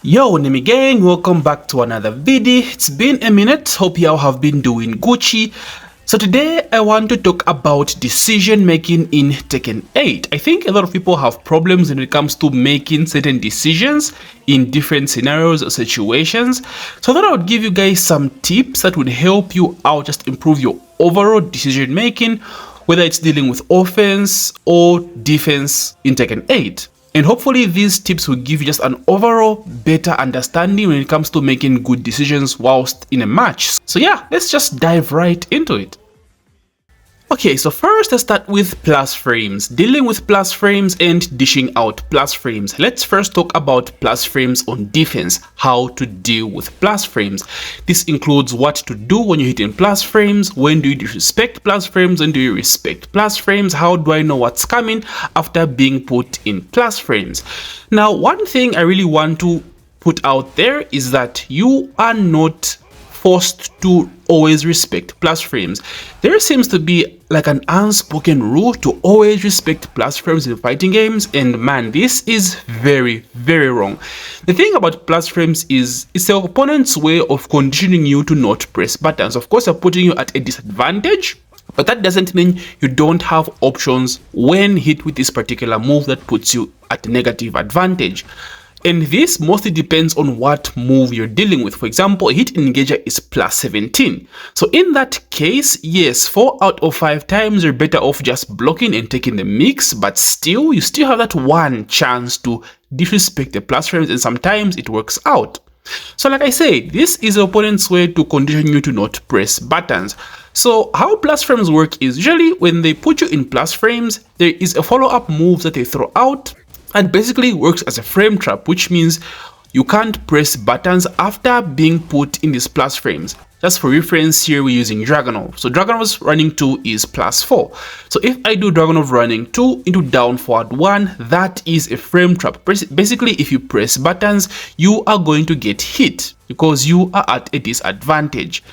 Yo Nemi gang, welcome back to another video. It's been a minute, hope y'all have been doing Gucci. So today I want to talk about decision making in Tekken 8. I think a lot of people have problems when it comes to making certain decisions in different scenarios or situations. So I thought I would give you guys some tips that would help you out, just improve your overall decision making, whether it's dealing with offense or defense in Tekken 8. And hopefully these tips will give you just an overall better understanding when it comes to making good decisions whilst in a match. So yeah, let's just dive right into it. Okay, so first let's start with plus frames, dealing with plus frames and dishing out plus frames. Let's first talk about plus frames on defense, how to deal with plus frames. This includes what to do when you're hitting plus frames, when do you disrespect plus frames, when do you respect plus frames, how do I know what's coming after being put in plus frames. Now, one thing I really want to put out there is that you are not forced to always respect plus frames. There seems to be like an unspoken rule to always respect plus frames in fighting games, and man, this is very wrong. The thing about plus frames is it's the opponent's way of conditioning you to not press buttons. Of course, they're putting you at a disadvantage, but that doesn't mean you don't have options when hit with this particular move that puts you at a negative advantage. And this mostly depends on what move you're dealing with. For example, a hit engager is plus 17. So in that case, yes, 4 out of 5 times you're better off just blocking and taking the mix, but still, you still have that one chance to disrespect the plus frames, and sometimes it works out. So like I said, this is the opponent's way to condition you to not press buttons. So how plus frames work is usually when they put you in plus frames, there is a follow-up move that they throw out, and basically works as a frame trap, which means you can't press buttons after being put in these plus frames. Just for reference, here we're using Dragunov. So Dragunov's running 2 is plus 4. So if I do Dragunov running 2 into down forward 1, that is a frame trap. Basically, if you press buttons, you are going to get hit because you are at a disadvantage.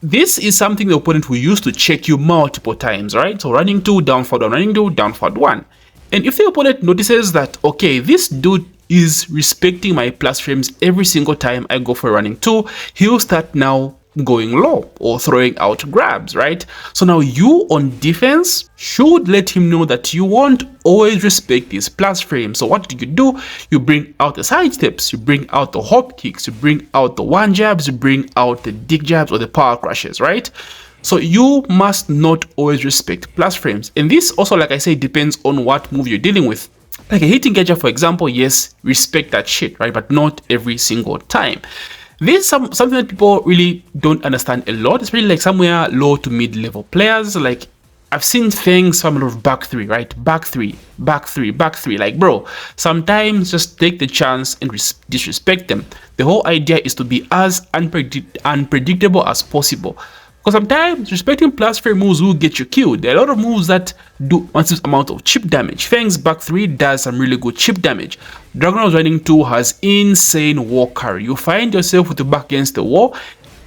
This is something the opponent will use to check you multiple times, right? So running 2, down forward 1, running 2, down forward 1. And if the opponent notices that, okay, this dude is respecting my plus frames every single time I go for running 2, he'll start now going low or throwing out grabs, right? So now you on defense should let him know that you won't always respect these plus frames. So what do? You bring out the side steps, you bring out the hop kicks, you bring out the one jabs, you bring out the dig jabs or the power crushes, right? So you must not always respect plus frames. And this also, like I say, depends on what move you're dealing with. Like a hit engager, for example, yes, respect that shit, right? But not every single time. This is something that people really don't understand a lot. It's really like somewhere low to mid-level players. Like I've seen things from a lot of back 3, right? Back 3, back 3, back 3. Like, bro, sometimes just take the chance and disrespect them. The whole idea is to be as unpredictable as possible. Because sometimes respecting plus frame moves will get you killed. There are a lot of moves that do massive amount of chip damage. Fang's back 3 does some really good chip damage. Dragunov's running 2 has insane wall carry. You find yourself with the back against the wall,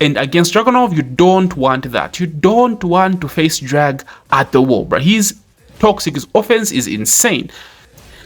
and against Dragunov, you don't want that. You don't want to face drag at the wall, but he's toxic. His offense is insane.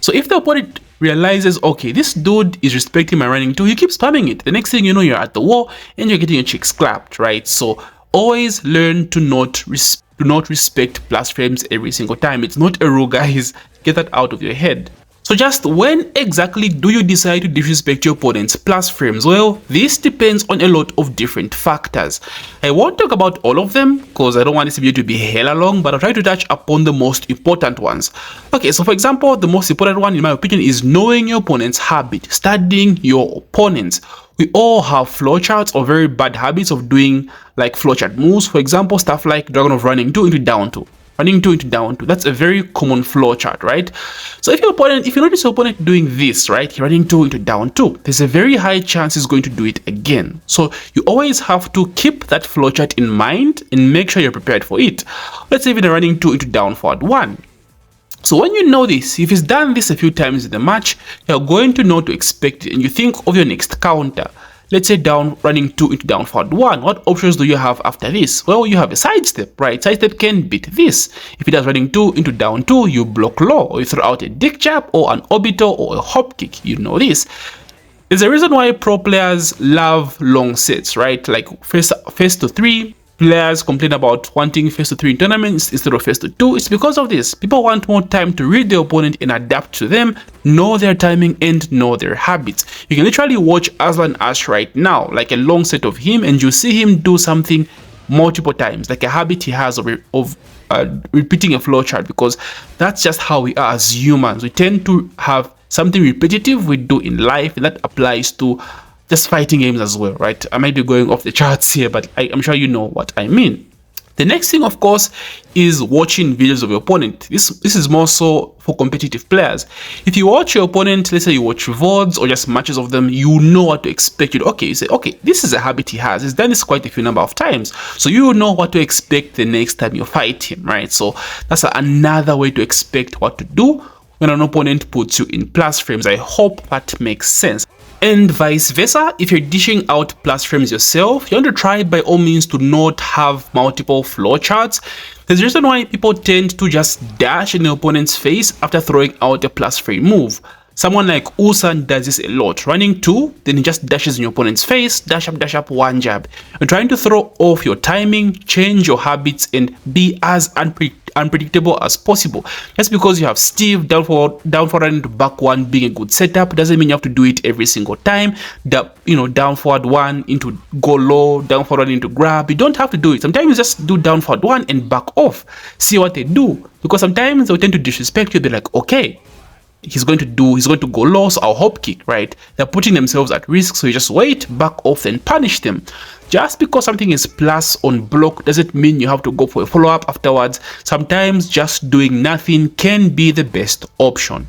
So if the opponent realizes, okay, this dude is respecting my running 2, you keep spamming it. The next thing you know, you're at the wall and you're getting your chicks clapped, right? So always learn to not respect plus frames every single time. It's not a rule, guys. Get that out of your head. So just when exactly do you decide to disrespect your opponent's plus frames? Well, this depends on a lot of different factors. I won't talk about all of them because I don't want this video to be hella long, but I'll try to touch upon the most important ones. Okay, so for example, the most important one in my opinion is knowing your opponent's habit, studying your opponents. We all have flowcharts or very bad habits of doing like flowchart moves. For example, stuff like Dragunov running 2 into down 2. Running 2 into down 2. That's a very common flowchart, right? So if you notice your opponent doing this, right, you're running 2 into down 2, there's a very high chance he's going to do it again. So you always have to keep that flowchart in mind and make sure you're prepared for it. Let's say they're running 2 into down forward 1. So when you know this, if he's done this a few times in the match, you're going to know to expect it, and you think of your next counter. Let's say down running 2 into down forward 1. What options do you have after this? Well, you have a sidestep, right? Sidestep can beat this. If it does running 2 into down 2, you block low, or you throw out a dick jab or an orbital or a hop kick. You know this. There's a reason why pro players love long sets, right? Like first to three. Players complain about wanting first to three in tournaments instead of first to two. It's because of this. People want more time to read their opponent and adapt to them, know their timing and know their habits. You can literally watch Aslan Ash right now, like a long set of him, and you see him do something multiple times, like a habit he has of repeating a flowchart, because that's just how we are as humans. We tend to have something repetitive we do in life, and that applies to just fighting games as well, right? I might be going off the charts here, but I'm sure you know what I mean. The next thing, of course, is watching videos of your opponent. This is more so for competitive players. If you watch your opponent, let's say you watch VODs or just matches of them, you know what to expect. You say, okay, this is a habit he has. He's done this quite a few number of times. So you know what to expect the next time you fight him, right? So that's another way to expect what to do when an opponent puts you in plus frames. I hope that makes sense. And vice versa, if you're dishing out plus frames yourself, you want to try by all means to not have multiple flowcharts. There's a reason why people tend to just dash in the opponent's face after throwing out a plus frame move. Someone like Ulsan does this a lot, running 2, then he just dashes in your opponent's face, dash up, one jab. You're trying to throw off your timing, change your habits, and be as unpredictable as possible. Just because you have Steve down forward into back 1 being a good setup doesn't mean you have to do it every single time. Down forward 1 into go low, down forward into grab. You don't have to do it. Sometimes you just do down forward 1 and back off. See what they do, because sometimes they tend to disrespect you. They're like, okay, he's going to go low, so I'll hop kick, right? They're putting themselves at risk, so you just wait, back off, and punish them. Just because something is plus on block doesn't mean you have to go for a follow-up afterwards. Sometimes just doing nothing can be the best option.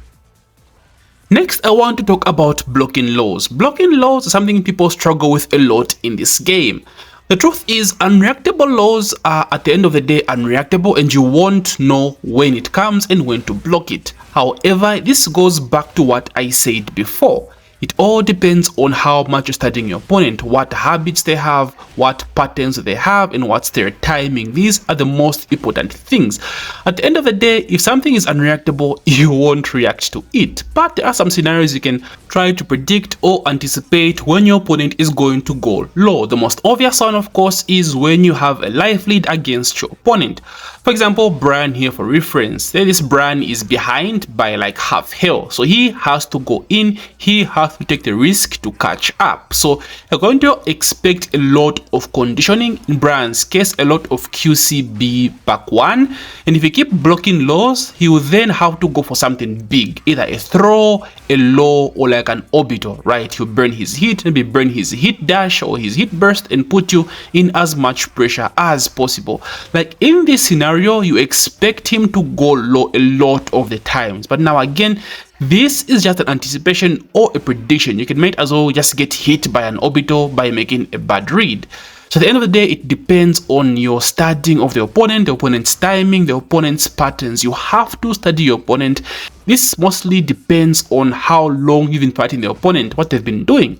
Next, I want to talk about blocking lows. Blocking lows is something people struggle with a lot in this game. The truth is, unreactable lows are at the end of the day unreactable, and you won't know when it comes and when to block it. However, this goes back to what I said before. It all depends on how much you're studying your opponent, what habits they have, what patterns they have, and what's their timing. These are the most important things. At the end of the day, if something is unreactable, you won't react to it. But there are some scenarios you can try to predict or anticipate when your opponent is going to go low. The most obvious one, of course, is when you have a life lead against your opponent. For example, Brian here for reference. This Brian is behind by like half health, so he has to go in, he has to take the risk to catch up. So you're going to expect a lot of conditioning. In Brian's case, a lot of QCB back 1, and if you keep blocking lows, he will then have to go for something big, either a throw, a low, or like an orbital, right? He'll burn his hit, maybe burn his hit dash or his hit burst, and put you in as much pressure as possible. Like in this scenario, you expect him to go low a lot of the times. But now again, this is just an anticipation or a prediction. You can might as well just get hit by an orbital by making a bad read. So at the end of the day, it depends on your studying of the opponent's timing, the opponent's patterns. You have to study your opponent. This mostly depends on how long you've been fighting the opponent, what they've been doing.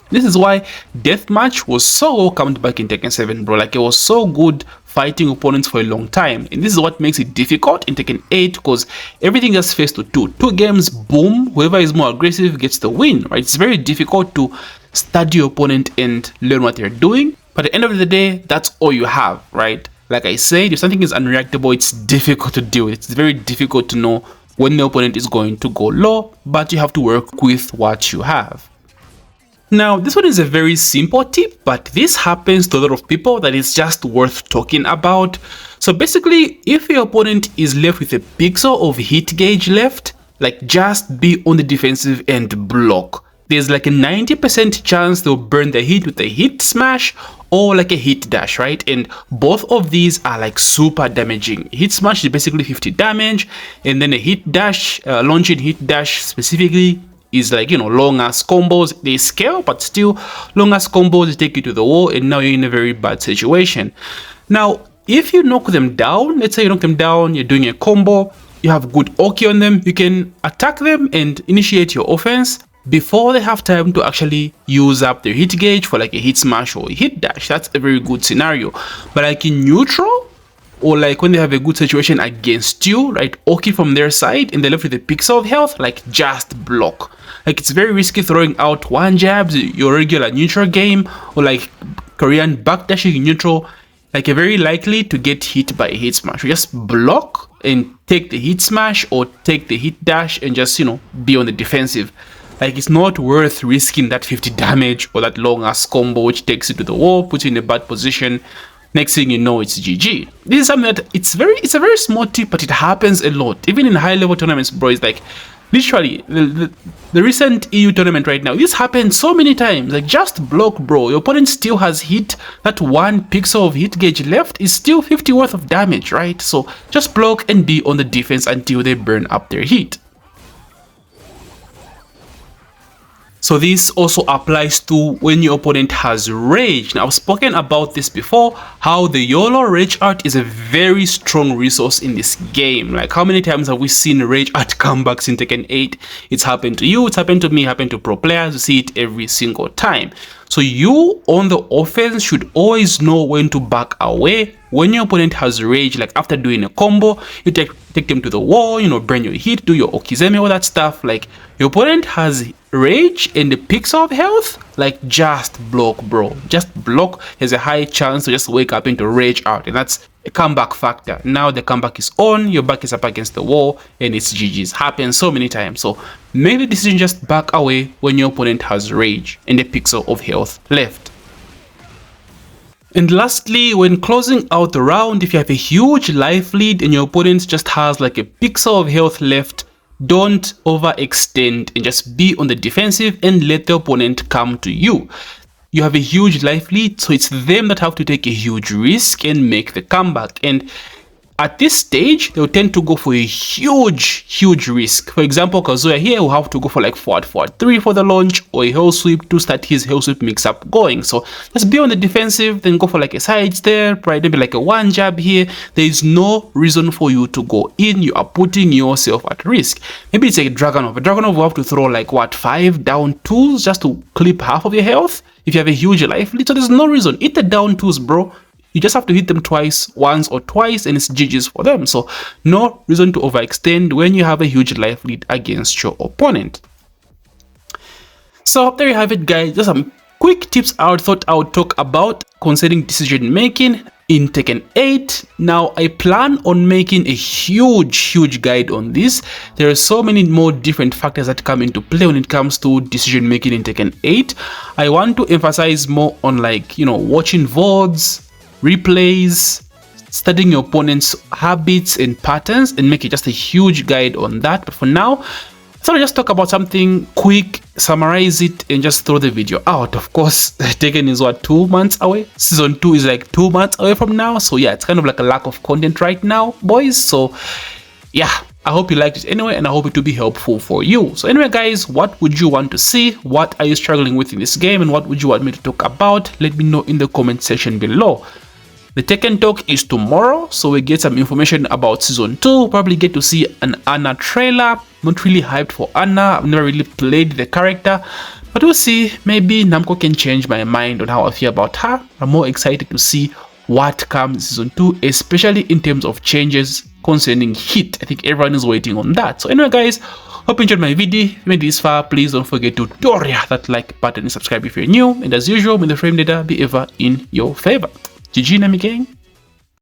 This is why deathmatch was so welcomed back in Tekken 7, bro. Like, it was so good fighting opponents for a long time, and this is what makes it difficult in Tekken 8, because everything is face to 2 games, boom, whoever is more aggressive gets the win, right? It's very difficult to study your opponent and learn what they're doing, but at the end of the day, that's all you have, right? Like I said, if something is unreactable, it's difficult to deal with. It's very difficult to know when the opponent is going to go low, but you have to work with what you have. Now, this one is a very simple tip, but this happens to a lot of people that it's just worth talking about. So basically, if your opponent is left with a pixel of hit gauge left, like, just be on the defensive and block. There's like a 90% chance they'll burn the hit with a hit smash or like a hit dash, right? And both of these are like super damaging. Hit smash is basically 50 damage, and then a hit dash, launching hit dash specifically, is like, long ass combos. They scale, but still long ass combos take you to the wall, and now you're in a very bad situation. Now, if you knock them down, let's say you knock them down, you're doing a combo, you have good Oki on them, you can attack them and initiate your offense before they have time to actually use up their hit gauge for like a hit smash or a hit dash. That's a very good scenario. But like in neutral, or like when they have a good situation against you, right? Okay, from their side, and they're left with a pixel of health, like just block. Like it's very risky throwing out one jabs, your regular neutral game, or like Korean backdashing in neutral. Like you're very likely to get hit by a hit smash. You just block and take the hit smash or take the hit dash and just, you know, be on the defensive. Like it's not worth risking that 50 damage or that long ass combo which takes you to the wall, puts you in a bad position. Next thing you know, it's GG. This is something that it's a very small tip, but it happens a lot. Even in high level tournaments, bro, it's like literally the recent EU tournament right now, this happened so many times. Like just block, bro. Your opponent still has hit. That one pixel of hit gauge left is still 50 worth of damage, right? So just block and be on the defense until they burn up their heat. So this also applies to when your opponent has rage. Now I've spoken about this before, how the YOLO rage art is a very strong resource in this game. Like how many times have we seen rage art comebacks in Tekken 8? It's happened to you, it's happened to me, it happened to pro players. You see it every single time. So you on the offense should always know when to back away. When your opponent has rage, like after doing a combo, you take them to the wall, you know, burn your hit, do your okizeme, all that stuff. Like your opponent has rage and the pixel of health, like just block, bro. Just block. There's a high chance to just wake up into rage out, and that's a comeback factor. Now the comeback is on, your back is up against the wall, and it's GG's. Happens so many times. So make the decision, just back away when your opponent has rage and the pixel of health left. And lastly, when closing out the round, if you have a huge life lead and your opponent just has like a pixel of health left, don't overextend and just be on the defensive and let the opponent come to you. You have a huge life lead, so it's them that have to take a huge risk and make the comeback. And at this stage, they'll tend to go for a huge risk. For example, Kazuya here will have to go for like forward 3 for the launch, or a hell sweep to start his hell sweep mix up going. So just be on the defensive, then go for like a side step, right? Maybe like a one jab here. There is no reason for you to go in. You are putting yourself at risk. Maybe it's like a Dragonov. A Dragonov will have to throw like what, 5 down 2s just to clip half of your health if you have a huge life lead. So there's no reason. Hit the down 2s, bro. You just have to hit them once or twice, and it's GG's for them. So no reason to overextend when you have a huge life lead against your opponent. So there you have it, guys. Just some quick tips I thought I would talk about concerning decision making in Tekken 8. Now I plan on making a huge guide on this. There are so many more different factors that come into play when it comes to decision making in Tekken 8. I want to emphasize more on, like, you know, watching VODs, replays, studying your opponent's habits and patterns, and make it just a huge guide on that. But for now, so I'll just talk about something quick, summarize it, and just throw the video out. Of course, Tekken is what, 2 months away? Season 2 is like 2 months away from now. So yeah, it's kind of like a lack of content right now, boys. So yeah, I hope you liked it anyway, and I hope it will be helpful for you. So anyway, guys, what would you want to see? What are you struggling with in this game, and what would you want me to talk about? Let me know in the comment section below. The Tekken talk is tomorrow, so we get some information about season 2. Probably get to see an Anna trailer. Not really hyped for Anna. I've never really played the character, but we'll see. Maybe Namco can change my mind on how I feel about her. I'm more excited to see what comes in season 2, especially in terms of changes concerning hit. I think everyone is waiting on that. So anyway, guys, hope you enjoyed my video. If you made this far, please don't forget to that like button and subscribe if you're new. And as usual, may the frame data be ever in your favor. GG, Nami gang.